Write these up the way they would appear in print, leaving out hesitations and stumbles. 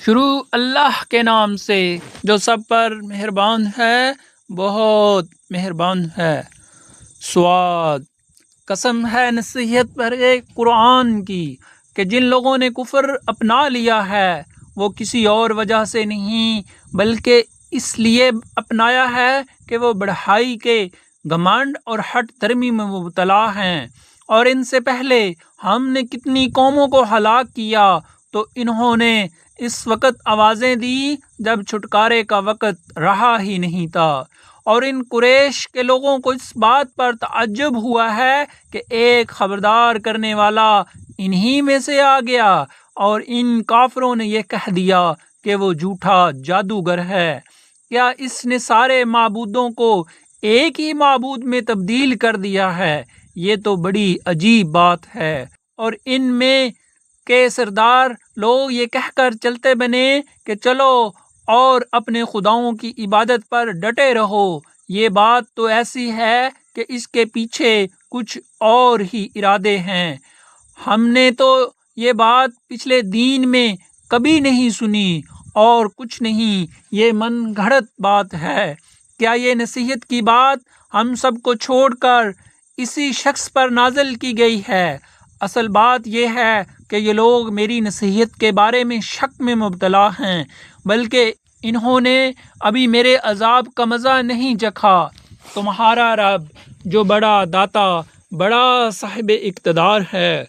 شروع اللہ کے نام سے جو سب پر مہربان ہے، بہت مہربان ہے۔ سواد، قسم ہے نصیحت پر ایک قرآن کی کہ جن لوگوں نے کفر اپنا لیا ہے وہ کسی اور وجہ سے نہیں بلکہ اس لیے اپنایا ہے کہ وہ بڑھائی کے گھمنڈ اور ہٹ دھرمی میں مبتلا ہیں، اور ان سے پہلے ہم نے کتنی قوموں کو ہلاک کیا تو انہوں نے اس وقت آوازیں دی جب چھٹکارے کا وقت رہا ہی نہیں تھا، اور ان قریش کے لوگوں کو اس بات پر تعجب ہوا ہے کہ ایک خبردار کرنے والا انہی میں سے آ گیا، اور ان کافروں نے یہ کہہ دیا کہ وہ جھوٹا جادوگر ہے۔ کیا اس نے سارے معبودوں کو ایک ہی معبود میں تبدیل کر دیا ہے؟ یہ تو بڑی عجیب بات ہے۔ اور ان میں کے سردار لوگ یہ کہہ کر چلتے بنے کہ چلو اور اپنے خداؤں کی عبادت پر ڈٹے رہو۔ یہ بات تو ایسی ہے کہ اس کے پیچھے کچھ اور ہی ارادے ہیں۔ ہم نے تو یہ بات پچھلے دین میں کبھی نہیں سنی، اور کچھ نہیں، یہ من گھڑت بات ہے۔ کیا یہ نصیحت کی بات ہم سب کو چھوڑ کر اسی شخص پر نازل کی گئی ہے؟ اصل بات یہ ہے کہ یہ لوگ میری نصیحت کے بارے میں شک میں مبتلا ہیں، بلکہ انہوں نے ابھی میرے عذاب کا مزہ نہیں چکھا۔ تمہارا رب جو بڑا داتا، بڑا صاحب اقتدار ہے،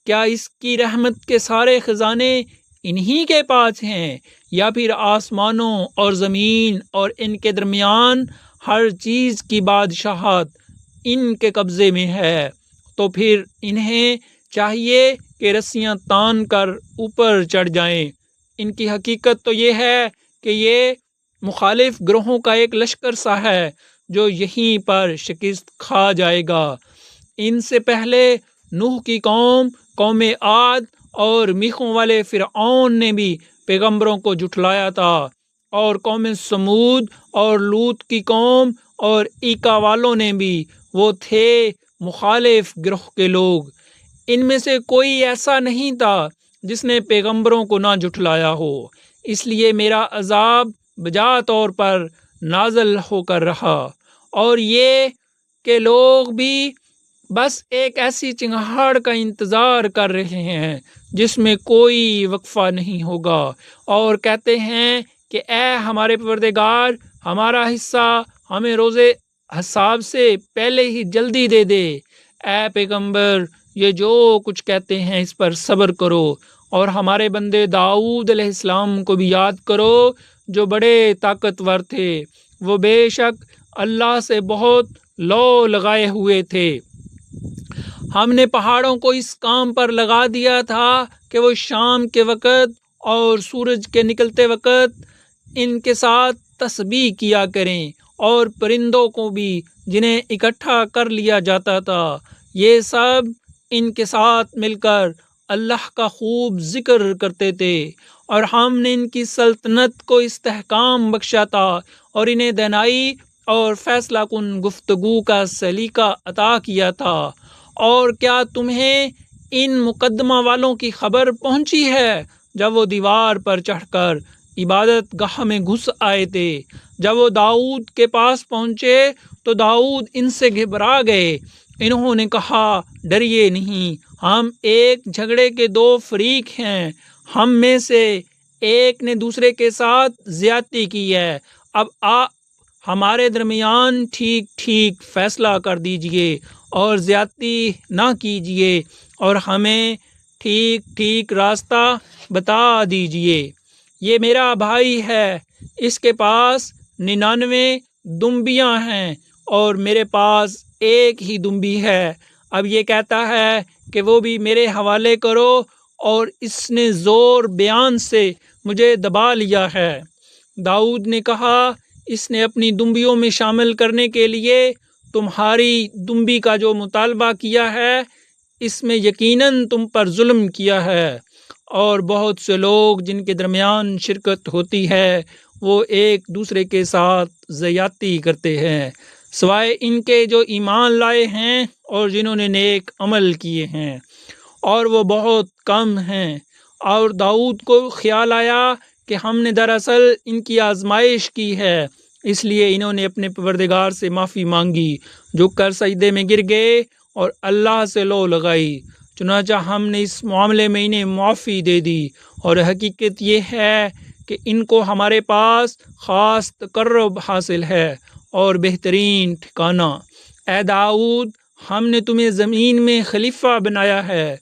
کیا اس کی رحمت کے سارے خزانے انہی کے پاس ہیں، یا پھر آسمانوں اور زمین اور ان کے درمیان ہر چیز کی بادشاہت ان کے قبضے میں ہے؟ تو پھر انہیں چاہیے کہ رسیاں تان کر اوپر چڑھ جائیں۔ ان کی حقیقت تو یہ ہے کہ یہ مخالف گروہوں کا ایک لشکر سا ہے جو یہیں پر شکست کھا جائے گا۔ ان سے پہلے نوح کی قوم عاد اور میخوں والے فرعون نے بھی پیغمبروں کو جھٹلایا تھا، اور قوم سمود اور لوط کی قوم اور ایکا والوں نے بھی، وہ تھے مخالف گروہ کے لوگ۔ ان میں سے کوئی ایسا نہیں تھا جس نے پیغمبروں کو نہ جھٹلایا ہو، اس لیے میرا عذاب بجا طور پر نازل ہو کر رہا، اور یہ کہ لوگ بھی بس ایک ایسی چنگھاڑ کا انتظار کر رہے ہیں جس میں کوئی وقفہ نہیں ہوگا، اور کہتے ہیں کہ اے ہمارے پروردگار، ہمارا حصہ ہمیں روز حساب سے پہلے ہی جلدی دے دے۔ اے پیغمبر، یہ جو کچھ کہتے ہیں اس پر صبر کرو، اور ہمارے بندے داؤد علیہ السلام کو بھی یاد کرو جو بڑے طاقتور تھے، وہ بے شک اللہ سے بہت لو لگائے ہوئے تھے۔ ہم نے پہاڑوں کو اس کام پر لگا دیا تھا کہ وہ شام کے وقت اور سورج کے نکلتے وقت ان کے ساتھ تسبیح کیا کریں، اور پرندوں کو بھی جنہیں اکٹھا کر لیا جاتا تھا، یہ سب ان کے ساتھ مل کر اللہ کا خوب ذکر کرتے تھے، اور ہم نے ان کی سلطنت کو استحکام بخشا تھا، اور انہیں دانائی اور فیصلہ کن گفتگو کا سلیقہ عطا کیا تھا۔ اور کیا تمہیں ان مقدمہ والوں کی خبر پہنچی ہے جب وہ دیوار پر چڑھ کر عبادت گاہ میں گھس آئے تھے؟ جب وہ داؤد کے پاس پہنچے تو داؤد ان سے گھبرا گئے۔ انہوں نے کہا، ڈریے نہیں، ہم ایک جھگڑے کے دو فریق ہیں، ہم میں سے ایک نے دوسرے کے ساتھ زیادتی کی ہے، اب آپ ہمارے درمیان ٹھیک ٹھیک فیصلہ کر دیجئے اور زیادتی نہ کیجئے، اور ہمیں ٹھیک ٹھیک راستہ بتا دیجئے۔ یہ میرا بھائی ہے، اس کے پاس 99 دمبیاں ہیں اور میرے پاس ایک ہی دمبی ہے، اب یہ کہتا ہے کہ وہ بھی میرے حوالے کرو، اور اس نے زور بیان سے مجھے دبا لیا ہے۔ داؤد نے کہا، اس نے اپنی دمبیوں میں شامل کرنے کے لیے تمہاری دمبی کا جو مطالبہ کیا ہے، اس میں یقیناً تم پر ظلم کیا ہے، اور بہت سے لوگ جن کے درمیان شرکت ہوتی ہے وہ ایک دوسرے کے ساتھ زیادتی کرتے ہیں، سوائے ان کے جو ایمان لائے ہیں اور جنہوں نے نیک عمل کیے ہیں، اور وہ بہت کم ہیں۔ اور داؤد کو خیال آیا کہ ہم نے دراصل ان کی آزمائش کی ہے، اس لیے انہوں نے اپنے پروردگار سے معافی مانگی، جھک کر سجدے میں گر گئے اور اللہ سے لو لگائی، چنانچہ ہم نے اس معاملے میں انہیں معافی دے دی، اور حقیقت یہ ہے کہ ان کو ہمارے پاس خاص تقرب حاصل ہے اور بہترین ٹھکانہ۔ اے داؤد، ہم نے تمہیں زمین میں خلیفہ بنایا ہے،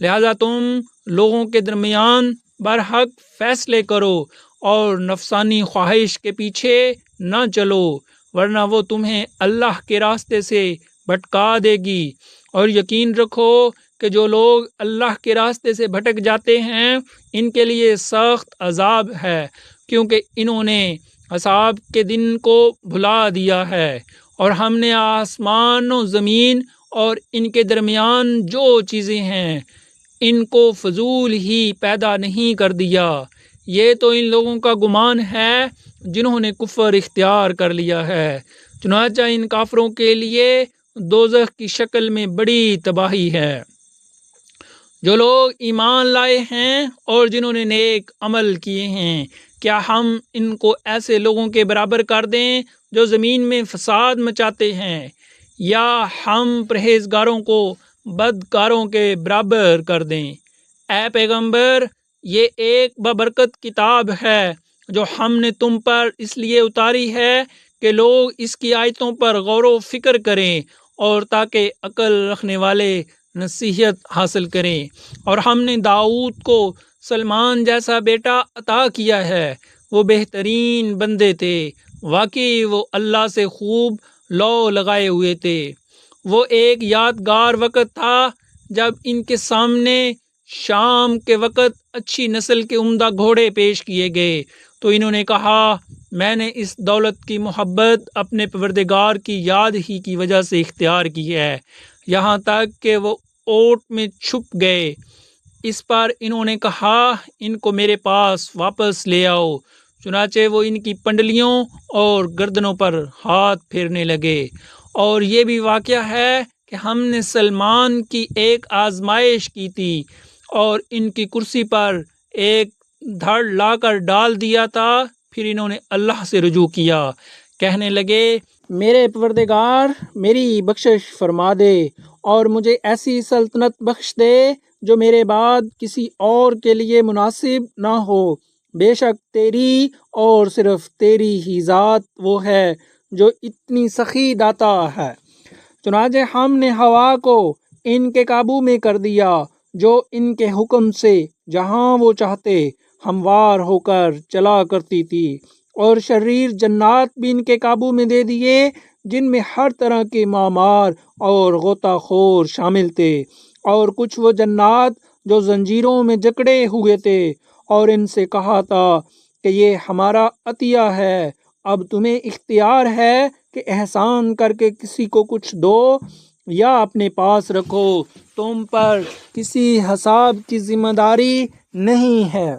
لہذا تم لوگوں کے درمیان برحق فیصلے کرو اور نفسانی خواہش کے پیچھے نہ چلو، ورنہ وہ تمہیں اللہ کے راستے سے بھٹکا دے گی۔ اور یقین رکھو کہ جو لوگ اللہ کے راستے سے بھٹک جاتے ہیں ان کے لیے سخت عذاب ہے، کیونکہ انہوں نے حساب کے دن کو بھلا دیا ہے، اور ہم نے آسمان و زمین اور ان کے درمیان جو چیزیں ہیں ان کو فضول ہی پیدا نہیں کر دیا۔ یہ تو ان لوگوں کا گمان ہے جنہوں نے کفر اختیار کر لیا ہے، چنانچہ ان کافروں کے لیے دوزخ کی شکل میں بڑی تباہی ہے۔ جو لوگ ایمان لائے ہیں اور جنہوں نے نیک عمل کیے ہیں، کیا ہم ان کو ایسے لوگوں کے برابر کر دیں جو زمین میں فساد مچاتے ہیں، یا ہم پرہیزگاروں کو بدکاروں کے برابر کر دیں؟ اے پیغمبر، یہ ایک بابرکت کتاب ہے جو ہم نے تم پر اس لیے اتاری ہے کہ لوگ اس کی آیتوں پر غور و فکر کریں اور تاکہ عقل رکھنے والے نصیحت حاصل کریں۔ اور ہم نے داؤد کو سلمان جیسا بیٹا عطا کیا ہے، وہ بہترین بندے تھے، واقعی وہ اللہ سے خوب لو لگائے ہوئے تھے۔ وہ ایک یادگار وقت تھا جب ان کے سامنے شام کے وقت اچھی نسل کے عمدہ گھوڑے پیش کیے گئے تو انہوں نے کہا، میں نے اس دولت کی محبت اپنے پروردگار کی یاد ہی کی وجہ سے اختیار کی ہے، یہاں تک کہ وہ اوٹ میں چھپ گئے۔ اس پر انہوں نے کہا، ان کو میرے پاس واپس لے آؤ، چنانچہ وہ ان کی پنڈلیوں اور گردنوں پر ہاتھ پھیرنے لگے۔ اور یہ بھی واقعہ ہے کہ ہم نے سلمان کی ایک آزمائش کی تھی اور ان کی کرسی پر ایک دھڑ لا کر ڈال دیا تھا، پھر انہوں نے اللہ سے رجوع کیا، کہنے لگے، میرے پروردگار میری بخشش فرما دے اور مجھے ایسی سلطنت بخش دے جو میرے بعد کسی اور کے لیے مناسب نہ ہو، بے شک تیری اور صرف تیری ہی ذات وہ ہے جو اتنی سخی داتا ہے۔ چنانچہ ہم نے ہوا کو ان کے قابو میں کر دیا جو ان کے حکم سے جہاں وہ چاہتے ہموار ہو کر چلا کرتی تھی، اور شریر جنات بھی ان کے قابو میں دے دیے جن میں ہر طرح کے معمار اور غوطہ خور شامل تھے، اور کچھ وہ جنات جو زنجیروں میں جکڑے ہوئے تھے، اور ان سے کہا تھا کہ یہ ہمارا عطیہ ہے، اب تمہیں اختیار ہے کہ احسان کر کے کسی کو کچھ دو یا اپنے پاس رکھو، تم پر کسی حساب کی ذمہ داری نہیں ہے۔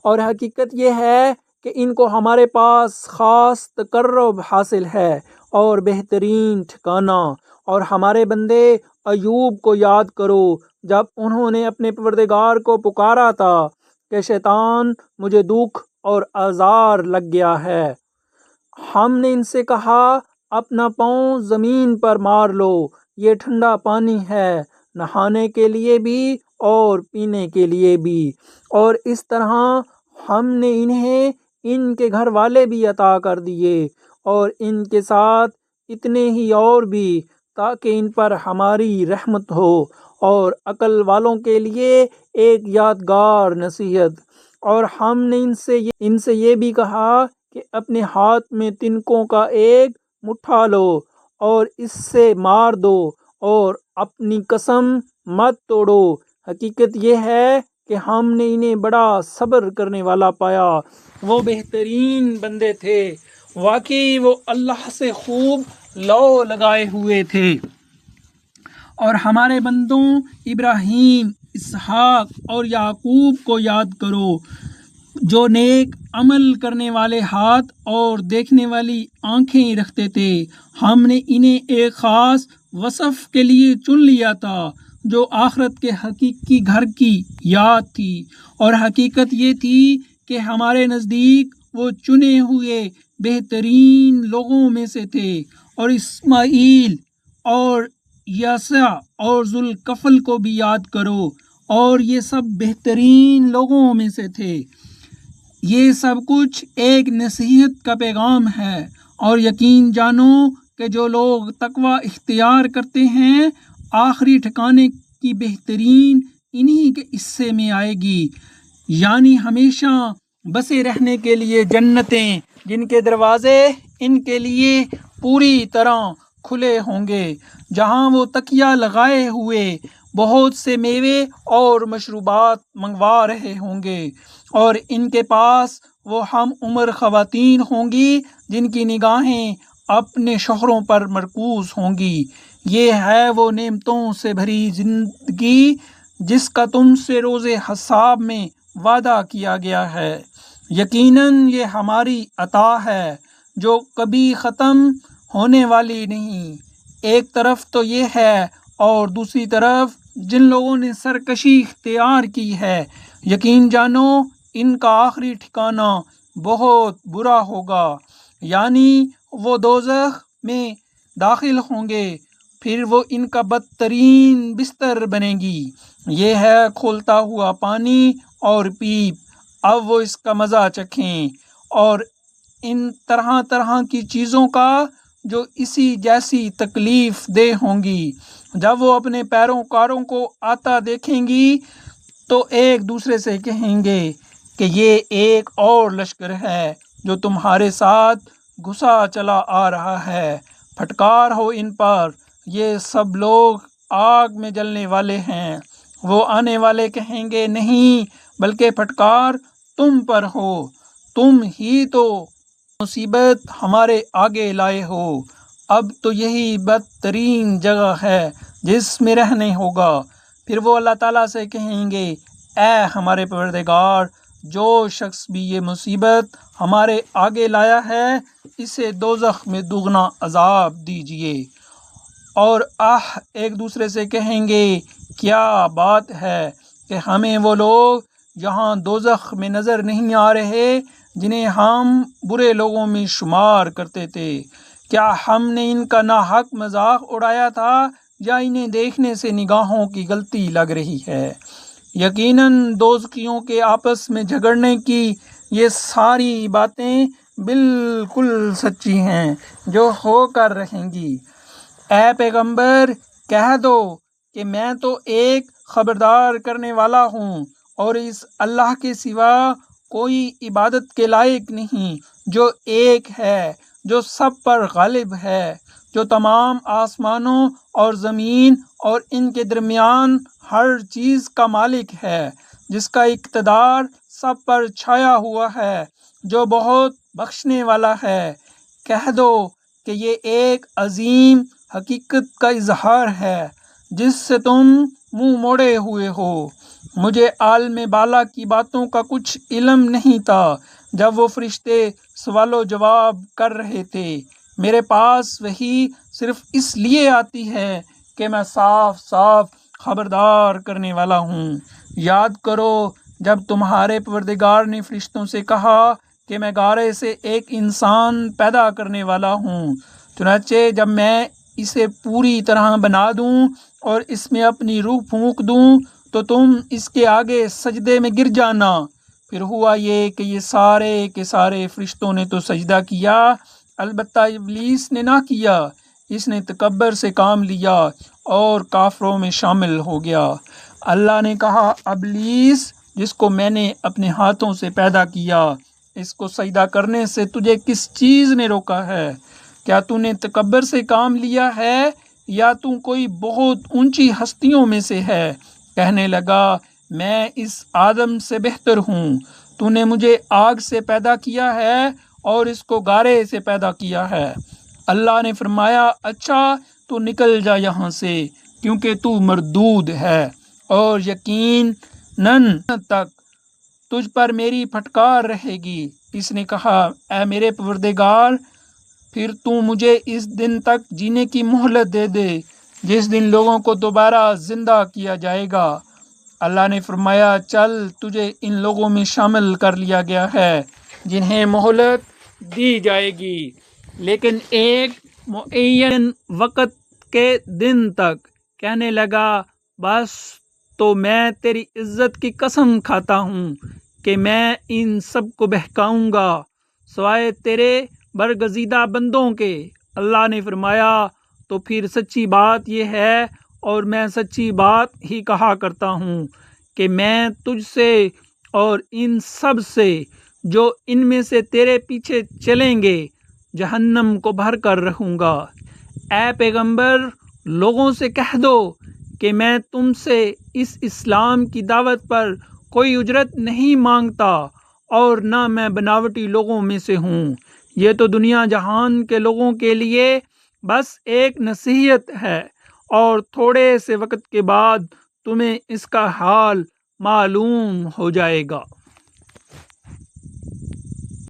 اور حقیقت یہ ہے کہ ان کو ہمارے پاس خاص تقرب حاصل ہے اور بہترین ٹھکانہ۔ اور ہمارے بندے ایوب کو یاد کرو جب انہوں نے اپنے پروردگار کو پکارا تھا کہ شیطان مجھے دکھ اور آزار لگ گیا ہے، ہم نے ان سے کہا، اپنا پاؤں زمین پر مار لو، یہ ٹھنڈا پانی ہے، نہانے کے لیے بھی اور پینے کے لیے بھی۔ اور اس طرح ہم نے انہیں ان کے گھر والے بھی عطا کر دیے اور ان کے ساتھ اتنے ہی اور بھی، تاکہ ان پر ہماری رحمت ہو اور عقل والوں کے لیے ایک یادگار نصیحت۔ اور ہم نے ان سے یہ بھی کہا کہ اپنے ہاتھ میں تنکوں کا ایک مٹھا لو اور اس سے مار دو اور اپنی قسم مت توڑو، حقیقت یہ ہے کہ ہم نے انہیں بڑا صبر کرنے والا پایا، وہ بہترین بندے تھے، واقعی وہ اللہ سے خوب لو لگائے ہوئے تھے۔ اور ہمارے بندوں ابراہیم، اسحاق اور یعقوب کو یاد کرو جو نیک عمل کرنے والے ہاتھ اور دیکھنے والی آنکھیں رکھتے تھے، ہم نے انہیں ایک خاص وصف کے لیے چن لیا تھا جو آخرت کے حقیقی گھر کی یاد تھی، اور حقیقت یہ تھی کہ ہمارے نزدیک وہ چنے ہوئے بہترین لوگوں میں سے تھے، اور اسماعیل اور یسع اور ذوالکفل کو بھی یاد کرو، اور یہ سب بہترین لوگوں میں سے تھے۔ یہ سب کچھ ایک نصیحت کا پیغام ہے، اور یقین جانو کہ جو لوگ تقوی اختیار کرتے ہیں آخری ٹھکانے کی بہترین انہی کے حصے میں آئے گی، یعنی ہمیشہ بسے رہنے کے لیے جنتیں جن کے دروازے ان کے لیے پوری طرح کھلے ہوں گے، جہاں وہ تکیہ لگائے ہوئے بہت سے میوے اور مشروبات منگوا رہے ہوں گے، اور ان کے پاس وہ ہم عمر خواتین ہوں گی جن کی نگاہیں اپنے شوہروں پر مرکوز ہوں گی۔ یہ ہے وہ نعمتوں سے بھری زندگی جس کا تم سے روز حساب میں وعدہ کیا گیا ہے۔ یقیناً یہ ہماری عطا ہے جو کبھی ختم ہونے والی نہیں۔ ایک طرف تو یہ ہے، اور دوسری طرف جن لوگوں نے سرکشی اختیار کی ہے، یقین جانو ان کا آخری ٹھکانہ بہت برا ہوگا، یعنی وہ دوزخ میں داخل ہوں گے، پھر وہ ان کا بدترین بستر بنے گی۔ یہ ہے کھولتا ہوا پانی اور پیپ، اب وہ اس کا مزہ چکھیں، اور ان طرح طرح کی چیزوں کا جو اسی جیسی تکلیف دہ ہوں گی۔ جب وہ اپنے پیروکاروں کو آتا دیکھیں گی تو ایک دوسرے سے کہیں گے کہ یہ ایک اور لشکر ہے جو تمہارے ساتھ گھسا چلا آ رہا ہے، پھٹکار ہو ان پر، یہ سب لوگ آگ میں جلنے والے ہیں۔ وہ آنے والے کہیں گے نہیں، بلکہ پھٹکار تم پر ہو، تم ہی تو مصیبت ہمارے آگے لائے ہو، اب تو یہی بدترین جگہ ہے جس میں رہنے ہوگا۔ پھر وہ اللہ تعالیٰ سے کہیں گے اے ہمارے پروردگار، جو شخص بھی یہ مصیبت ہمارے آگے لایا ہے اسے دوزخ میں دوگنا عذاب دیجیے۔ اور ایک دوسرے سے کہیں گے کیا بات ہے کہ ہمیں وہ لوگ جہاں دوزخ میں نظر نہیں آ رہے جنہیں ہم برے لوگوں میں شمار کرتے تھے، کیا ہم نے ان کا ناحق مذاق اڑایا تھا یا انہیں دیکھنے سے نگاہوں کی غلطی لگ رہی ہے؟ یقیناً دوزخیوں کے آپس میں جھگڑنے کی یہ ساری باتیں بالکل سچی ہیں جو ہو کر رہیں گی۔ اے پیغمبر کہہ دو کہ میں تو ایک خبردار کرنے والا ہوں، اور اس اللہ کے سوا کوئی عبادت کے لائق نہیں، جو ایک ہے، جو سب پر غالب ہے، جو تمام آسمانوں اور زمین اور ان کے درمیان ہر چیز کا مالک ہے، جس کا اقتدار سب پر چھایا ہوا ہے، جو بہت بخشنے والا ہے۔ کہہ دو کہ یہ ایک عظیم حقیقت کا اظہار ہے جس سے تم منہ موڑے ہوئے ہو۔ مجھے عالم بالا کی باتوں کا کچھ علم نہیں تھا جب وہ فرشتے سوال و جواب کر رہے تھے، میرے پاس وحی صرف اس لیے آتی ہے کہ میں صاف صاف خبردار کرنے والا ہوں۔ یاد کرو جب تمہارے پروردگار نے فرشتوں سے کہا کہ میں غارے سے ایک انسان پیدا کرنے والا ہوں، چنانچہ جب میں اسے پوری طرح بنا دوں اور اس میں اپنی روح پھونک دوں تو تم اس کے آگے سجدے میں گر جانا۔ پھر ہوا یہ کہ یہ سارے کے سارے فرشتوں نے تو سجدہ کیا، البتہ ابلیس نے نہ کیا، اس نے تکبر سے کام لیا اور کافروں میں شامل ہو گیا۔ اللہ نے کہا ابلیس جس کو میں نے اپنے ہاتھوں سے پیدا کیا، اس کو سجدہ کرنے سے تجھے کس چیز نے روکا ہے؟ کیا تو نے تکبر سے کام لیا ہے یا تو کوئی بہت اونچی ہستیوں میں سے ہے؟ کہنے لگا میں اس آدم سے بہتر ہوں، تو نے مجھے آگ سے پیدا کیا ہے اور اس کو غارے سے پیدا کیا ہے۔ اللہ نے فرمایا اچھا تو نکل جا یہاں سے، کیونکہ تو مردود ہے، اور یقیناً تک تجھ پر میری پھٹکار رہے گی۔ اس نے کہا اے میرے پروردگار، پھر تو مجھے اس دن تک جینے کی مہلت دے دے جس دن لوگوں کو دوبارہ زندہ کیا جائے گا۔ اللہ نے فرمایا چل تجھے ان لوگوں میں شامل کر لیا گیا ہے جنہیں مہلت دی جائے گی، لیکن ایک معین وقت کے دن تک۔ کہنے لگا بس تو میں تیری عزت کی قسم کھاتا ہوں کہ میں ان سب کو بہکاؤں گا سوائے تیرے برگزیدہ بندوں کے۔ اللہ نے فرمایا تو پھر سچی بات یہ ہے اور میں سچی بات ہی کہا کرتا ہوں کہ میں تجھ سے اور ان سب سے جو ان میں سے تیرے پیچھے چلیں گے جہنم کو بھر کر رہوں گا۔ اے پیغمبر لوگوں سے کہہ دو کہ میں تم سے اس اسلام کی دعوت پر کوئی اجرت نہیں مانگتا اور نہ میں بناوٹی لوگوں میں سے ہوں۔ یہ تو دنیا جہان کے لوگوں کے لیے بس ایک نصیحت ہے اور تھوڑے سے وقت کے بعد تمہیں اس کا حال معلوم ہو جائے گا۔